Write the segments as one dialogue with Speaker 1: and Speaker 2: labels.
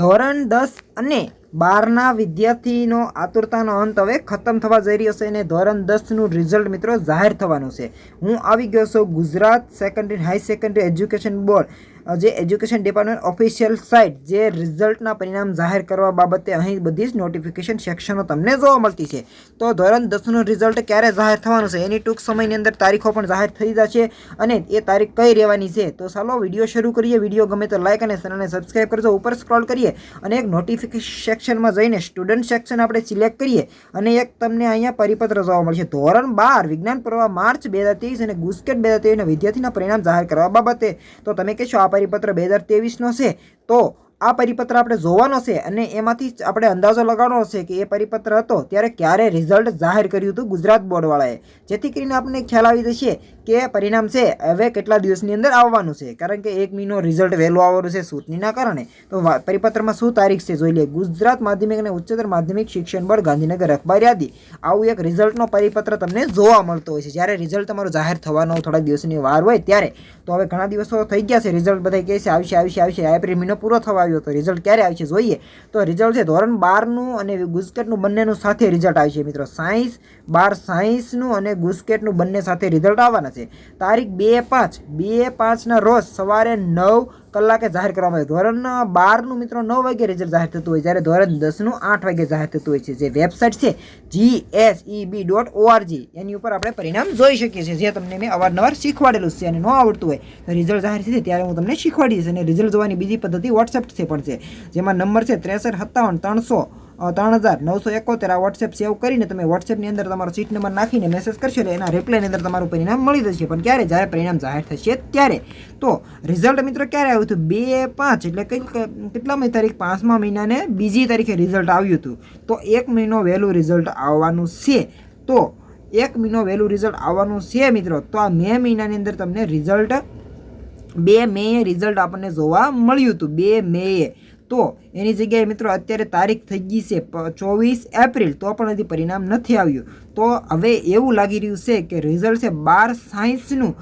Speaker 1: ધોરણ 10 અને 12ના વિદ્યાર્થીનો આતુરતાનો અંત હવે ખતમ થવા જઈ રહ્યો છે અને ધોરણ 10નું રિઝલ્ટ મિત્રો જાહેર થવાનું છે। હું આવી ગયો છું Gujarat secondary high secondary education board જે એજ્યુકેશન ડિપાર્ટમેન્ટ ઓફિશિયલ સાઇટ જે રિઝલ્ટના પરિણામ જાહેર કરવા બાબતે અહીં બધી જ નોટિફિકેશન સેક્શનો તમને જોવા મળતી છે। તો ધોરણ 10નું રિઝલ્ટ ક્યારે જાહેર થવાનું છે એની ટૂંક સમયની અંદર તારીખો પણ જાહેર થઈ જશે અને એ તારીખ કઈ રહેવાની છે। તો ચાલો વિડીયો શરૂ કરીએ। વિડીયો ગમે તો લાઇક અને ચેનલને સબસ્ક્રાઇબ કરજો। ઉપર સ્ક્રોલ કરીએ અને એક નોટિફિકેશન સેક્શનમાં જઈને સ્ટુડન્ટ સેક્શન આપણે સિલેક્ટ કરીએ અને એક તમને અહીંયા પરિપત્ર જોવા મળશે ધોરણ 12 વિજ્ઞાન પ્રવાહ માર્ચ 2023 અને ગુસ્કેટ 2023 વિદ્યાર્થીના પરિણામ જાહેર કરવા બાબતે। તો તમે કહેશો આ પરિપત્ર 2023નો છે તો આ પરિપત્ર આપણે જોવાનો છે અને એમાંથી આપણે અંદાજો લગાવવાનો છે કે એ પરિપત્ર હતો ત્યારે ક્યારે રિઝલ્ટ જાહેર કર્યું હતું ગુજરાત બોર્ડવાળાએ, જેથી કરીને આપણને ખ્યાલ આવી જશે કે પરિણામ છે હવે કેટલા દિવસની અંદર આવવાનું છે, કારણ કે 1 મહિનો રિઝલ્ટ વહેલું આવવાનું છે ચૂંટણીના કારણે। તો પરિપત્રમાં શું તારીખ છે જોઈ લઈએ। ગુજરાત માધ્યમિક અને ઉચ્ચતર માધ્યમિક શિક્ષણ બોર્ડ ગાંધીનગર અખબાર યાદી આવું એક રિઝલ્ટનો પરિપત્ર તમને જોવા મળતો હોય છે જ્યારે રિઝલ્ટ તમારું જાહેર થવાનો થોડા દિવસની વાર હોય ત્યારે। તો હવે ઘણા દિવસો થઈ ગયા છે, રિઝલ્ટ બધા કહે છે આવશે એપ્રિલ મહિનો પૂરો થવા આવ્યો તો રિઝલ્ટ ક્યારે આવશે જોઈએ। તો રિઝલ્ટ છે ધોરણ 12નું અને ગુસ્કેટનું બંનેનું સાથે રિઝલ્ટ આવશે મિત્રો। સાયન્સ 12 સાયન્સનું અને ગુસ્કેટનું બંને સાથે રિઝલ્ટ આવવાના છે। તારીખ 2/5ના રોજ સવારે 9 કલાકે જાહેર કરવામાં આવે। ધોરણ 12નું મિત્રો 9 વાગે રિઝલ્ટ જાહેર થતું હોય જ્યારે ધોરણ 10નું 8 વાગે જાહેર થતું હોય છે। જે વેબસાઇટ છે GSEB.org એની ઉપર આપણે પરિણામ જોઈ શકીએ છીએ, જે તમને મેં અવારનવાર શીખવાડેલું છે અને ન આવડતું હોય તો રિઝલ્ટ જાહેર થશે ત્યારે હું તમને શીખવાડી દઈશ। અને રિઝલ્ટ જોવાની બીજી પદ્ધતિ વોટ્સએપથી પણ છે, જેમાં નંબર છે 6357 આ વોટ્સએપ સેવ કરીને તમે વોટ્સએપની અંદર તમારો સીટ નંબર નાખીને મેસેજ કરશો એટલે એના રિપ્લાયની અંદર તમારું પરિણામ મળી જશે। પણ ક્યારે જ્યારે પરિણામ જાહેર થશે ત્યારે। તો રિઝલ્ટ મિત્રો ક્યારે આવ્યું હતું 2/5 એટલે કેટલામી તારીખ 5મા મહિનાને બીજી તારીખે રિઝલ્ટ આવ્યું હતું। તો 1 મહિનો વહેલું રિઝલ્ટ આવવાનું છે। તો 1 મહિનો વહેલું રિઝલ્ટ આવવાનું છે મિત્રો। તો આ મે મહિનાની અંદર તમને રિઝલ્ટ 2 મેએ રિઝલ્ટ આપણને જોવા મળ્યું હતું 2 મેએ। તો એની જગ્યાએ મિત્રો અત્યારે તારીખ થઈ ગઈ છે 24 એપ્રિલ તો પણ હજી પરિણામ નથી આવ્યું। તો હવે એવું લાગી રહ્યું છે કે રિઝલ્ટ છે 12 સાયન્સનું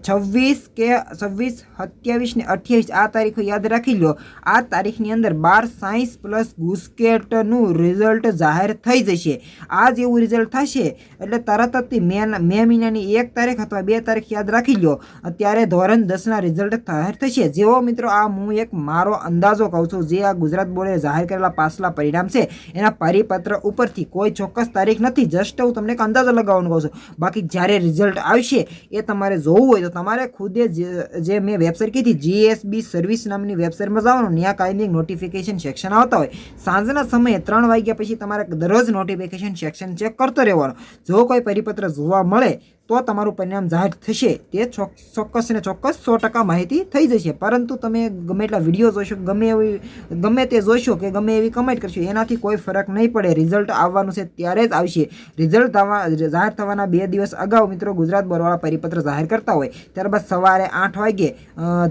Speaker 1: 26 કે 27 27 ને 28 આ તારીખો યાદ રાખી લો। આ તારીખની અંદર 12 સાયન્સ પ્લસ ગુસ્કેટનું રિઝલ્ટ જાહેર થઈ જશે। આ જેવું રિઝલ્ટ થશે એટલે તરત જ મે મહિનાની 1 તારીખ અથવા 2 તારીખ યાદ રાખી લો અત્યારે ધોરણ 10ના રિઝલ્ટ જાહેર થશે। જેવો મિત્રો આ હું એક મારો અંદાજો કહું છું, જે આ ગુજરાત બોર્ડે જાહેર કરેલા પાછલા પરિણામ છે એના પરિપત્ર ઉપરથી કોઈ ચોક્કસ તારીખ નથી, જસ્ટ હું તમને એક અંદાજો લગાવવાનું કહું છું। બાકી જ્યારે રિઝલ્ટ આવશે એ તમારે જોવું હોય તો તમારે ખુદે જે મેં વેબસાઇટ કીધી GSB સર્વિસ નામની વેબસાઇટમાં જવાનું, ત્યાં કાંઈ નોટિફિકેશન સેક્શન આવતા હોય સાંજના સમયે 3 વાગ્યા પછી તમારે દરરોજ નોટિફિકેશન સેક્શન ચેક કરતો રહેવાનું। જો કોઈ પરિપત્ર જોવા મળે તો તમારું પરિણામ જાહેર થશે તે ચોક્કસ ને ચોક્કસ 100% માહિતી થઈ જશે। પરંતુ તમે ગમે એટલા વિડીયો જોશો, ગમે તે જોશો કે ગમે એવી કમેન્ટ કરશો એનાથી કોઈ ફરક નહીં પડે। રિઝલ્ટ આવવાનું છે ત્યારે જ આવશે। રિઝલ્ટ જાહેર થવાના 2 દિવસ અગાઉ મિત્રો ગુજરાત બોર્ડવાળા પરિપત્ર જાહેર કરતા હોય, ત્યારબાદ સવારે 8 વાગે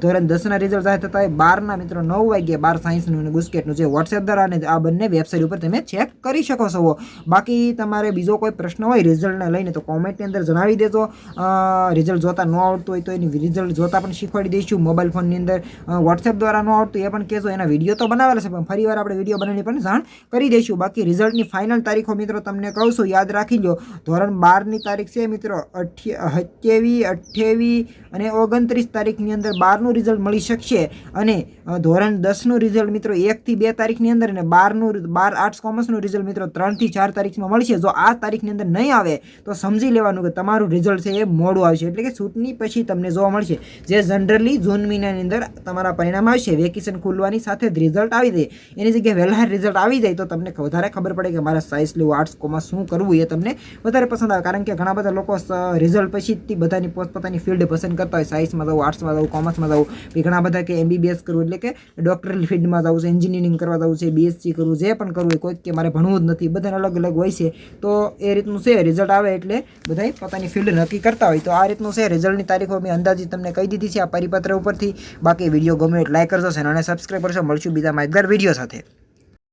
Speaker 1: ધોરણ 10ના રિઝલ્ટ જાહેર થતા હોય, 12ના મિત્રો 9 વાગે 12 સાયન્સનું અને ગુસ્કેટનું જે વોટ્સએપ દ્વારા અને આ બંને વેબસાઇટ ઉપર તમે ચેક કરી શકો છો। બાકી તમારે બીજો કોઈ પ્રશ્ન હોય રિઝલ્ટને લઈને તો કોમેન્ટની અંદર જણાવી દેજો। રિઝલ્ટ જોતા ન આવડતું હોય તો એની રિઝલ્ટ જોતા પણ શીખવાડી દઈશું। મોબાઈલ ફોનની અંદર વોટ્સએપ દ્વારા ન આવડતું એ પણ કહેજો, એના વિડીયો તો બનાવેલા છે પણ ફરીવાર આપણે વિડીયો બનાવીને પણ જાણ કરી દઈશું। બાકી રિઝલ્ટની ફાઇનલ તારીખો મિત્રો તમને કહું છું, યાદ રાખી લો। ધોરણ 12ની તારીખ છે મિત્રો 27, 28 અને 29 તારીખની અંદર 12નું રિઝલ્ટ મળી શકશે અને ધોરણ 10નું રિઝલ્ટ મિત્રો 1 થી 2 તારીખની અંદર અને 12 આર્ટ્સ કોમર્સનું રિઝલ્ટ મિત્રો 3 થી 4 તારીખમાં મળશે। જો આ તારીખની અંદર નહીં આવે તો સમજી લેવાનું કે તમારું રિઝલ્ટ છે એ મોડું આવશે, એટલે કે ચૂંટણી પછી તમને જોવા મળશે। જે જનરલી જૂન મહિનાની અંદર તમારા પરિણામ આવશે, વેકેશન ખુલવાની સાથે જ રિઝલ્ટ આવી જાય, એની જગ્યાએ વહેલા રિઝલ્ટ આવી જાય તો તમને વધારે ખબર પડે કે મારા સાયન્સ લેવું આર્ટ્સ કોમર્સ શું કરવું એ તમને વધારે પસંદ આવે। કારણ કે ઘણા બધા લોકો રિઝલ્ટ પછીથી બધાની પોતપોતાની ફિલ્ડ પસંદ કરતા હોય, સાયન્સમાં જવું, આર્ટ્સમાં જવું, કોમર્સમાં જવું, ઘણા બધા કે MBBS કરવું એટલે કે ડૉક્ટરલ ફિલ્ડમાં જવું છે, એન્જિનિયરિંગ કરવા જવું છે, BSc કરવું, જે પણ કરવું હોય, કોઈ કે મારે ભણવું જ નથી, બધાને અલગ અલગ હોય છે। તો એ રીતનું છે, રિઝલ્ટ આવે એટલે બધા પોતાની ફિલ્ડ નક્કી કરતા હોય। તો આ રીતનું છે રિઝલ્ટની તારીખો મેં અંદાજિત તમને કહી દીધી છે આ પરિપત્ર ઉપરથી। બાકી વિડીયો ગમે એટલે લાઈક કરજો, ચેનલને સબસ્ક્રાઈબ કરજો। મળશું બીજા માહિતગાર વિડીયો સાથે।